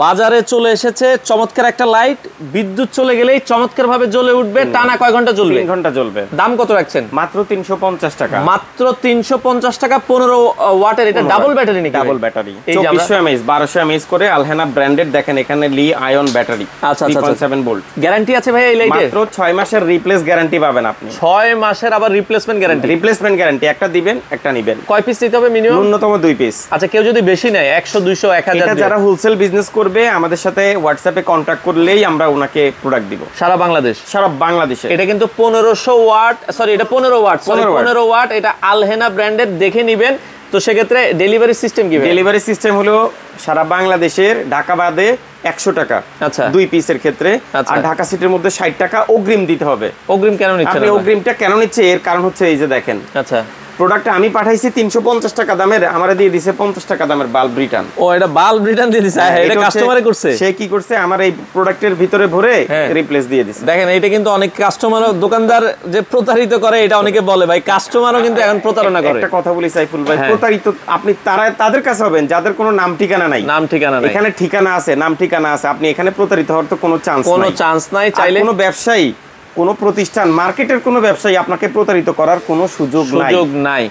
বাজারে চলে এসেছে চমৎকার একটা লাইট, বিদ্যুৎ চলে গেলেই চমৎকার ভাবে জ্বলে উঠবে। টানা কয় ঘন্টা জ্বলবে? 3 ঘন্টা জ্বলবে। দাম কত রাখছেন? মাত্র 350 টাকা। মাত্র 350 টাকা। 15 ওয়াটের, এটা ডাবল ব্যাটারি নাকি? ডাবল ব্যাটারি, 2400 mAh 1200 mAh করে আলহেনা ব্র্যান্ডেড। দেখেন এখানে লি আয়ন ব্যাটারি, 3.7 ভোল্ট। গ্যারান্টি আছে ভাই এই লাইটে? মাত্র 6 মাসের রিপ্লেস গ্যারান্টি পাবেন আপনি। 6 মাসের আবার রিপ্লেসমেন্ট গ্যারান্টি? রিপ্লেসমেন্ট গ্যারান্টি, একটা দিবেন একটা নেবেন। কয় পিস নিতে হবে মিনিমাম? ন্যূনতম 2 পিস। আচ্ছা, কেউ যদি বেশি নেয় 100 200 1000, এটা যারা হোলসেল বিজনেস করবে আমাদের সাথে হোয়াটসঅ্যাপে কন্টাক্ট করলেই আমরা ওনাকে প্রোডাক্ট দিব। সারা বাংলাদেশ? সারা বাংলাদেশে। এটা কিন্তু 1500 ওয়াট, সরি এটা 15 ওয়াট, 15 ওয়াট। এটা আলহেনা ব্র্যান্ডেড, দেখে নিবেন। তো সেক্ষেত্রে ডেলিভারি সিস্টেম কি? ডেলিভারি সিস্টেম হলো সারা বাংলাদেশের, ঢাকা বাদে 100 টাকা। আচ্ছা, 2 পিসের ক্ষেত্রে। আর ঢাকা সিটির মধ্যে 60 টাকা অগ্রিম দিতে হবে। অগ্রিম কেন নিচ্ছেন? আপনি অগ্রিমটা কেন নিচ্ছে এর কারণ হচ্ছে এই যে দেখেন, আচ্ছা, প্রোডাক্ট আমি পাঠাইছি 350 টাকা দামের, আমারে দিয়ে দিছে 50 টাকা দামের বাল্ব রিটার্ন। ও, এটা বাল্ব রিটার্ন দিয়ে দিছে? এটা কাস্টমারে করছে? সে কি করছে, আমার এই প্রোডাক্টের ভিতরে ভরে রিপ্লেস দিয়ে দিছে। দেখেন, এটা কিন্তু অনেক কাস্টমার, দোকানদার যে প্রতারিত করে এটা অনেকে বলে ভাই, কাস্টমারও কিন্তু এখন প্রতারণা করে। একটা কথা বলি সাইফুল ভাই, প্রতারিত আপনি তাদের কাছে হবেন যাদের কোনো নাম ঠিকানা নাই। নাম ঠিকানা নাই, এখানে ঠিকানা আছে, নাম ঠিকানা আছে। আপনি এখানে প্রতারিত হওয়ার তো কোনো চান্স নাই। চাইলে কোনো ব্যবসায়ী, কোনো প্রতিষ্ঠান, মার্কেটের কোনো ব্যবসায়ী আপনাকে প্রতারিত করার কোনো সুযোগ নাই।